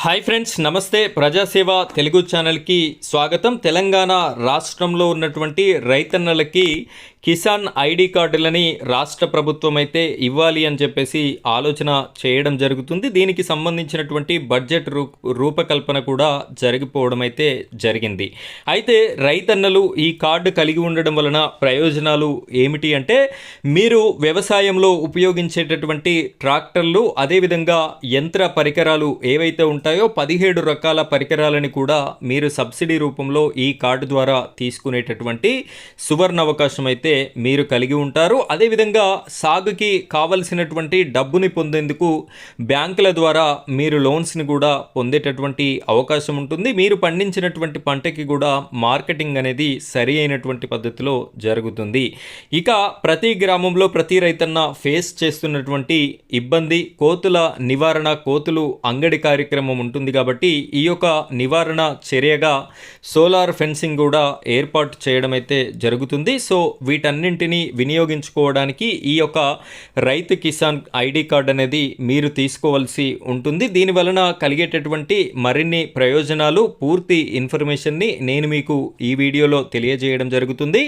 Hi friends, నమస్తే. ప్రజాసేవ తెలుగు ఛానల్కి స్వాగతం. తెలంగాణ రాష్ట్రంలో ఉన్నటువంటి రైతన్నలకి కిసాన్ ఐడి కార్డులని రాష్ట్ర ప్రభుత్వం అయితే ఇవ్వాలి అని చెప్పేసి ఆలోచన చేయడం జరుగుతుంది. దీనికి సంబంధించినటువంటి బడ్జెట్ రూపకల్పన కూడా జరిగిపోవడం అయితే జరిగింది. అయితే రైతన్నలు ఈ కార్డు కలిగి ఉండడం వలన ప్రయోజనాలు ఏమిటి అంటే, మీరు వ్యవసాయంలో ఉపయోగించేటటువంటి ట్రాక్టర్లు, అదేవిధంగా యంత్ర పరికరాలు ఏవైతే ఉంటాయో 17 రకాల పరికరాలని కూడా మీరు సబ్సిడీ రూపంలో ఈ కార్డు ద్వారా తీసుకునేటటువంటి సువర్ణ అవకాశం అయితే మీరు కలిగి ఉంటారు. అదేవిధంగా సాగుకి కావలసినటువంటి డబ్బుని పొందేందుకు బ్యాంకుల ద్వారా మీరు లోన్స్ని కూడా పొందేటటువంటి అవకాశం ఉంటుంది. మీరు పండించినటువంటి పంటకి కూడా మార్కెటింగ్ అనేది సరి అయినటువంటి పద్ధతిలో జరుగుతుంది. ఇక ప్రతి గ్రామంలో ప్రతి రైతన్న ఫేస్ చేస్తున్నటువంటి ఇబ్బంది కోతుల నివారణ, కోతులు అంగడి కార్యక్రమం ఉంటుంది కాబట్టి ఈ యొక్క నివారణ చర్యగా సోలార్ ఫెన్సింగ్ కూడా ఏర్పాటు చేయడం అయితే జరుగుతుంది. సో వీటన్నింటినీ వినియోగించుకోవడానికి ఈ యొక్క రైతు కిసాన్ ఐడి కార్డ్ అనేది మీరు తీసుకోవాల్సి ఉంటుంది. దీని వలన కలిగేటటువంటి మరిన్ని ప్రయోజనాలు, పూర్తి ఇన్ఫర్మేషన్ని నేను మీకు ఈ వీడియోలో తెలియజేయడం జరుగుతుంది.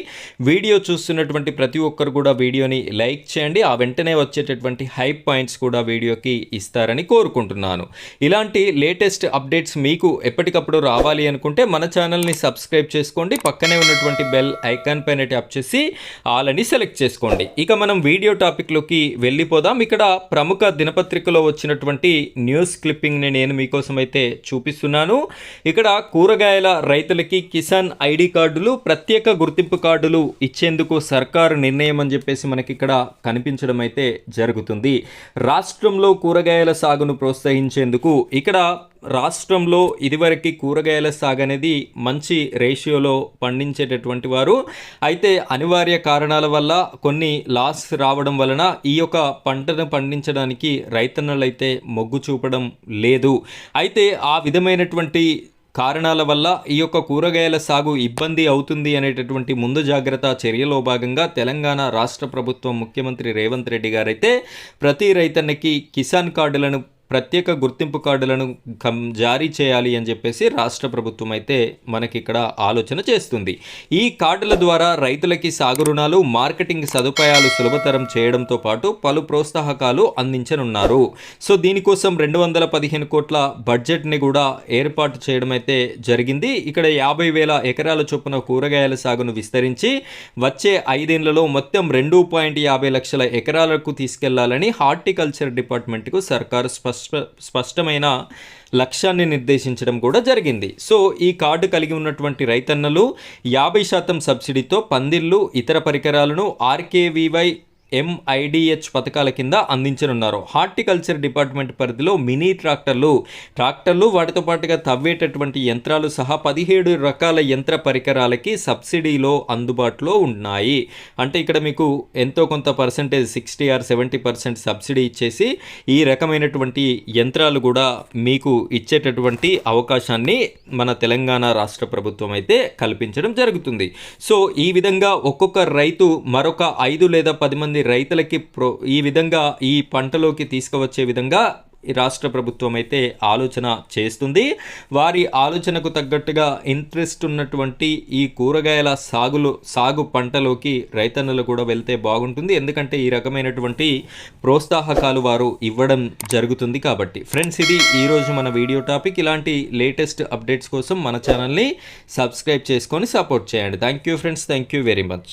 వీడియో చూస్తున్నటువంటి ప్రతి ఒక్కరు కూడా వీడియోని లైక్ చేయండి. ఆ వెంటనే వచ్చేటటువంటి హైప్ పాయింట్స్ కూడా వీడియోకి ఇస్తారని కోరుకుంటున్నాను. ఇలాంటి లేటెస్ట్ అప్డేట్స్ మీకు ఎప్పటికప్పుడు రావాలి అనుకుంటే మన ఛానల్ని సబ్స్క్రైబ్ చేసుకోండి. పక్కనే ఉన్నటువంటి బెల్ ఐకాన్ పైన ట్యాప్ చేసి ఆల్ అని సెలెక్ట్ చేసుకోండి. ఇక మనం వీడియో టాపిక్లోకి వెళ్ళిపోదాం. ఇక్కడ ప్రముఖ దినపత్రికలో వచ్చినటువంటి న్యూస్ క్లిప్పింగ్ని నేను మీకోసం అయితే చూపిస్తున్నాను. ఇక్కడ కూరగాయల రైతులకి కిసాన్ ఐడి కార్డులు, ప్రత్యేక గుర్తింపు కార్డులు ఇచ్చేందుకు సర్కారు నిర్ణయం అని చెప్పేసి మనకి ఇక్కడ కనిపించడం అయితే జరుగుతుంది. రాష్ట్రంలో కూరగాయల సాగును ప్రోత్సహించేందుకు ఇక్కడ రాష్ట్రంలో ఇదివరకు కూరగాయల సాగు అనేది మంచి రేషియోలో పండించేటటువంటి వారు, అయితే అనివార్య కారణాల వల్ల కొన్ని లాస్ రావడం వలన ఈ యొక్క పంటను పండించడానికి రైతన్నలైతే మొగ్గు చూపడం లేదు. అయితే ఆ విధమైనటువంటి కారణాల వల్ల ఈ యొక్క కూరగాయల సాగు ఇబ్బంది అవుతుంది అనేటటువంటి ముందు జాగ్రత్త చర్యలో భాగంగా తెలంగాణ రాష్ట్ర ప్రభుత్వం ముఖ్యమంత్రి రేవంత్ రెడ్డి గారైతే ప్రతి రైతన్నకి కిసాన్ కార్డులను, ప్రత్యేక గుర్తింపు కార్డులను జారీ చేయాలి అని చెప్పేసి రాష్ట్ర ప్రభుత్వం అయితే మనకి ఇక్కడ ఆలోచన చేస్తుంది. ఈ కార్డుల ద్వారా రైతులకి సాగు రుణాలు, మార్కెటింగ్ సదుపాయాలు సులభతరం చేయడంతో పాటు పలు ప్రోత్సాహకాలు అందించనున్నారు. సో దీనికోసం 215 కోట్ల బడ్జెట్ని కూడా ఏర్పాటు చేయడం అయితే జరిగింది. ఇక్కడ 50,000 ఎకరాల చొప్పున కూరగాయల సాగును విస్తరించి వచ్చే 5 ఏళ్లలో మొత్తం 2.50 లక్షల ఎకరాలకు తీసుకెళ్లాలని హార్టికల్చర్ డిపార్ట్మెంట్కు సర్కారు స్పష్టమైన లక్ష్యాన్ని నిర్దేశించడం కూడా జరిగింది. సో ఈ కార్డు కలిగి ఉన్నటువంటి రైతన్నలు 50% సబ్సిడీతో పందిళ్లు, ఇతర పరికరాలను RKVY MIDH పథకాల కింద అందించనున్నారు. హార్టికల్చర్ డిపార్ట్మెంట్ పరిధిలో మినీ ట్రాక్టర్లు వాటితో పాటుగా తవ్వేటటువంటి యంత్రాలు సహా 17 రకాల యంత్ర పరికరాలకి సబ్సిడీలో అందుబాటులో ఉన్నాయి. అంటే ఇక్కడ మీకు ఎంతో కొంత పర్సెంటేజ్ 60 or 70% సబ్సిడీ ఇచ్చేసి ఈ రకమైనటువంటి యంత్రాలు కూడా మీకు ఇచ్చేటటువంటి అవకాశాన్ని మన తెలంగాణ రాష్ట్ర ప్రభుత్వం అయితే కల్పించడం జరుగుతుంది. సో ఈ విధంగా ఒక్కొక్క రైతు మరొక 5 లేదా 10 మంది రైతులకి ఈ విధంగా ఈ పంటలోకి తీసుకువచ్చే విధంగా ఈ రాష్ట్ర ప్రభుత్వం అయితే ఆలోచన చేస్తుంది. వారి ఆలోచనకు తగ్గట్టుగా ఇంట్రెస్ట్ ఉన్నటువంటి ఈ కూరగాయల సాగు పంటలోకి రైతన్నలు కూడా వెళ్తే బాగుంటుంది. ఎందుకంటే ఈ రకమైనటువంటి ప్రోత్సాహకాలు వారు ఇవ్వడం జరుగుతుంది కాబట్టి. ఫ్రెండ్స్, ఇది ఈరోజు మన వీడియో టాపిక్. ఇలాంటి లేటెస్ట్ అప్డేట్స్ కోసం మన ఛానల్ని సబ్స్క్రైబ్ చేసుకొని సపోర్ట్ చేయండి. Thank you friends, thank you very much.